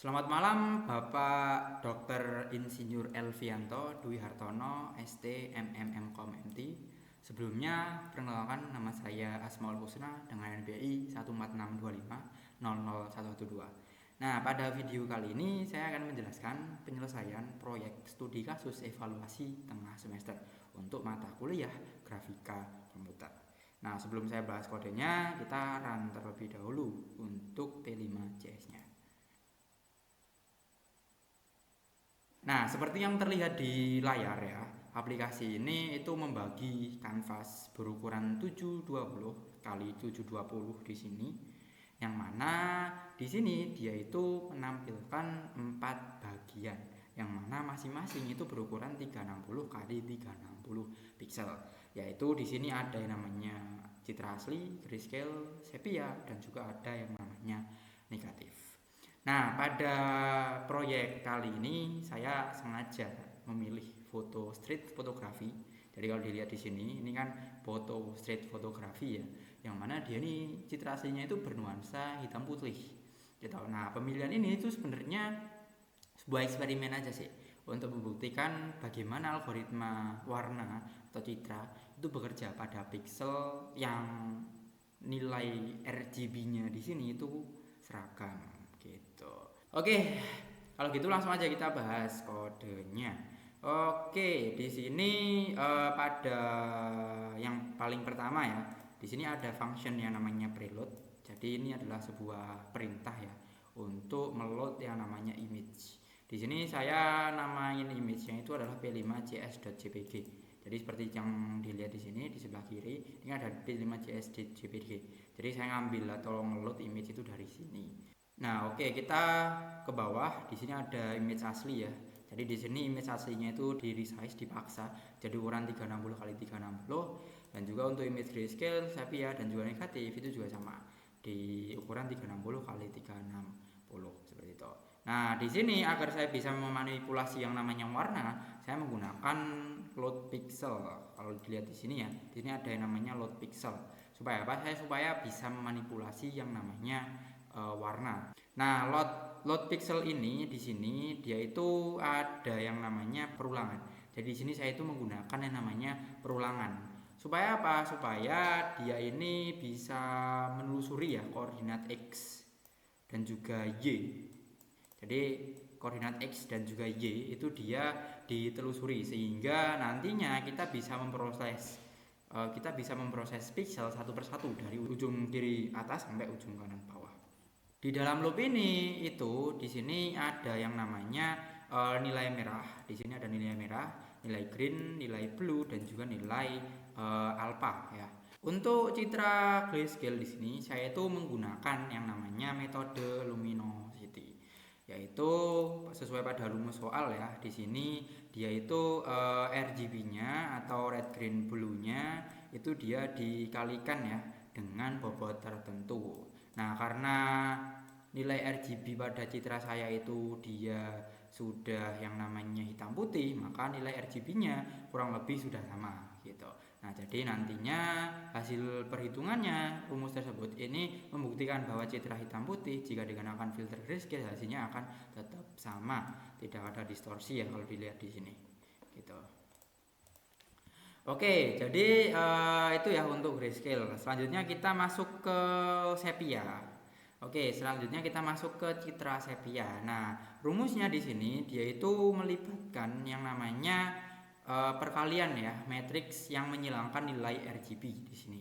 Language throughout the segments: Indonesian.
Selamat malam Bapak Dr. Insinyur Elvianto Dwi Hartono, ST, MM, Kom, MT. Sebelumnya, perkenalkan nama saya Asmaul Husna dengan NPI 14625 Nah, pada video kali ini saya akan menjelaskan penyelesaian proyek studi kasus evaluasi tengah semester untuk mata kuliah grafika komputer. Nah, sebelum saya bahas kodenya, kita run terlebih dahulu untuk P5CS-nya. Nah, seperti yang terlihat di layar ya, aplikasi ini itu membagi kanvas berukuran 720 kali 720 di sini. Yang mana di sini dia itu menampilkan 4 bagian, yang mana masing-masing itu berukuran 360 kali 360 pixel. Yaitu di sini ada yang namanya citra asli, grayscale, sepia, dan juga ada yang namanya negatif. Nah, pada proyek kali ini saya sengaja memilih foto street fotografi. Jadi kalau dilihat di sini, ini kan foto street fotografi ya, yang mana dia ini citra aslinya itu bernuansa hitam putih. Gitu. Nah, pemilihan ini itu sebenarnya sebuah eksperimen aja sih untuk membuktikan bagaimana algoritma warna atau citra itu bekerja pada pixel yang nilai RGB-nya di sini itu seragam gitu. Oke, kalau gitu langsung aja kita bahas kodenya. Oke, di sini pada yang paling pertama ya, di sini ada function yang namanya preload. Jadi ini adalah sebuah perintah ya untuk meload yang namanya image. Di sini saya namain image-nya itu adalah p5cs.jpg. Jadi seperti yang dilihat di sini di sebelah kiri, ini ada p5cs.jpg. Jadi saya ngambil atau ngeload image itu dari sini. Nah, oke, kita ke bawah. Di sini ada image asli ya. Jadi di sini image aslinya itu di resize, dipaksa jadi ukuran 360 kali 360, dan juga untuk image grayscale, sepia, dan juga negatif itu juga sama di ukuran 360 kali 360 seperti itu. Nah, di sini agar saya bisa memanipulasi yang namanya warna, saya menggunakan load pixel. Kalau dilihat di sini ya, di sini ada yang namanya load pixel. Supaya apa? Supaya bisa memanipulasi yang namanya warna. Nah, load pixel ini di sini dia itu ada yang namanya perulangan. Jadi di sini saya itu menggunakan yang namanya perulangan. Supaya apa? Supaya dia ini bisa menelusuri ya koordinat X dan juga Y. Jadi koordinat X dan juga Y itu dia ditelusuri sehingga nantinya kita bisa memproses pixel satu persatu dari ujung kiri atas sampai ujung kanan bawah. Di dalam loop ini itu di sini ada yang namanya nilai merah. Di sini ada nilai merah, nilai green, nilai blue, dan juga nilai alpha ya. Untuk citra grayscale di sini saya itu menggunakan yang namanya metode luminosity, yaitu sesuai pada rumus soal ya. Di sini dia itu RGB-nya atau red green blue-nya itu dia dikalikan ya dengan bobot tertentu. Nah, karena nilai RGB pada citra saya itu dia sudah yang namanya hitam putih, maka nilai RGB-nya kurang lebih sudah sama gitu. Nah, jadi nantinya hasil perhitungannya rumus tersebut ini membuktikan bahwa citra hitam putih jika dikenakan filter grayscale hasilnya akan tetap sama, tidak ada distorsi ya kalau dilihat di sini gitu. Oke, jadi itu ya untuk grayscale. Selanjutnya kita masuk ke sepia. Oke, selanjutnya kita masuk ke citra sepia. Nah, rumusnya di sini dia itu melibatkan yang namanya perkalian ya, matriks yang menyilangkan nilai RGB di sini.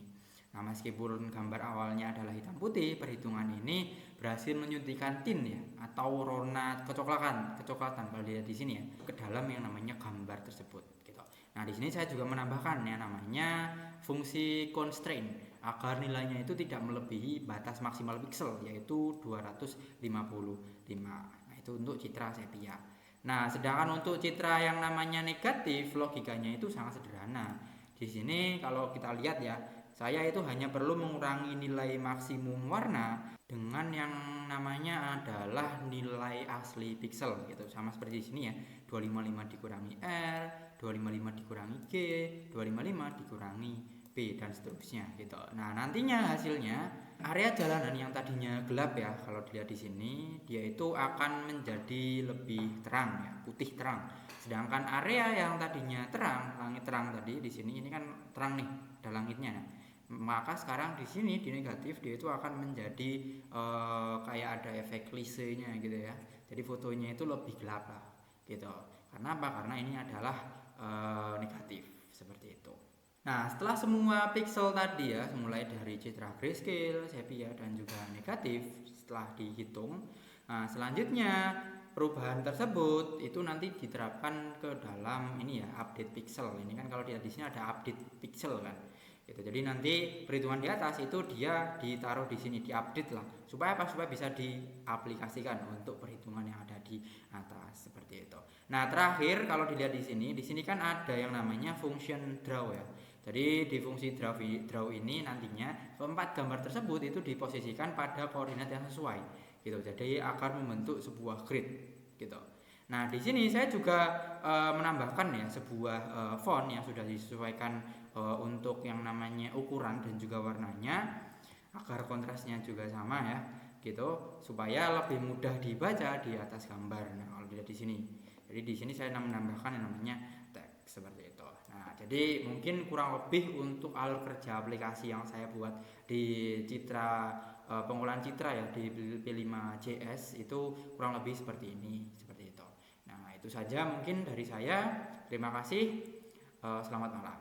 Nah, meskipun gambar awalnya adalah hitam putih, perhitungan ini berhasil menyuntikkan tint ya atau warna kecoklatan kalau dilihat di sini ya ke dalam yang namanya gambar tersebut gitu. Nah, di sini saya juga menambahkan ya namanya fungsi constraint agar nilainya itu tidak melebihi batas maksimal pixel yaitu 255. Nah, itu untuk citra sepia. Nah, sedangkan untuk citra yang namanya negatif, logikanya itu sangat sederhana. Di sini kalau kita lihat ya, saya itu hanya perlu mengurangi nilai maksimum warna dengan yang namanya adalah nilai asli pixel gitu. Sama seperti di sini ya, 255 dikurangi R, 255 dikurangi G, 255 dikurangi B, dan seterusnya gitu. Nah, nantinya hasilnya area jalanan yang tadinya gelap ya, kalau dilihat di sini dia itu akan menjadi lebih terang ya, putih terang. Sedangkan area yang tadinya terang, langit terang tadi di sini ini kan terang nih, ada langitnya. Maka sekarang di sini di negatif dia itu akan menjadi kayak ada efek klisenya gitu ya. Jadi fotonya itu lebih gelap lah gitu. Karena apa? Karena ini adalah negatif seperti itu. Nah, setelah semua pixel tadi ya, mulai dari citra grayscale, sepia, dan juga negatif, setelah dihitung, nah selanjutnya perubahan tersebut itu nanti diterapkan ke dalam ini ya, update pixel. Ini kan kalau di sini ada update pixel kan. Gitu. Jadi nanti perhitungan di atas itu dia ditaruh di sini, diupdate lah. Supaya apa? Supaya bisa diaplikasikan untuk perhitungan yang ada di atas seperti itu. Nah, terakhir kalau dilihat di sini kan ada yang namanya function draw ya. Jadi di fungsi draw ini nantinya keempat gambar tersebut itu diposisikan pada koordinat yang sesuai gitu. Jadi akan membentuk sebuah grid gitu. Nah, di sini saya juga menambahkan ya sebuah font yang sudah disesuaikan untuk yang namanya ukuran dan juga warnanya agar kontrasnya juga sama ya gitu supaya lebih mudah dibaca di atas gambar. Nah, kalau dilihat di sini. Jadi di sini saya menambahkan yang namanya teks seperti itu. Nah, jadi mungkin kurang lebih untuk alur kerja aplikasi yang saya buat di citra pengolahan citra ya di P5JS itu kurang lebih seperti ini, seperti itu. Nah, itu saja mungkin dari saya. Terima kasih. Selamat malam.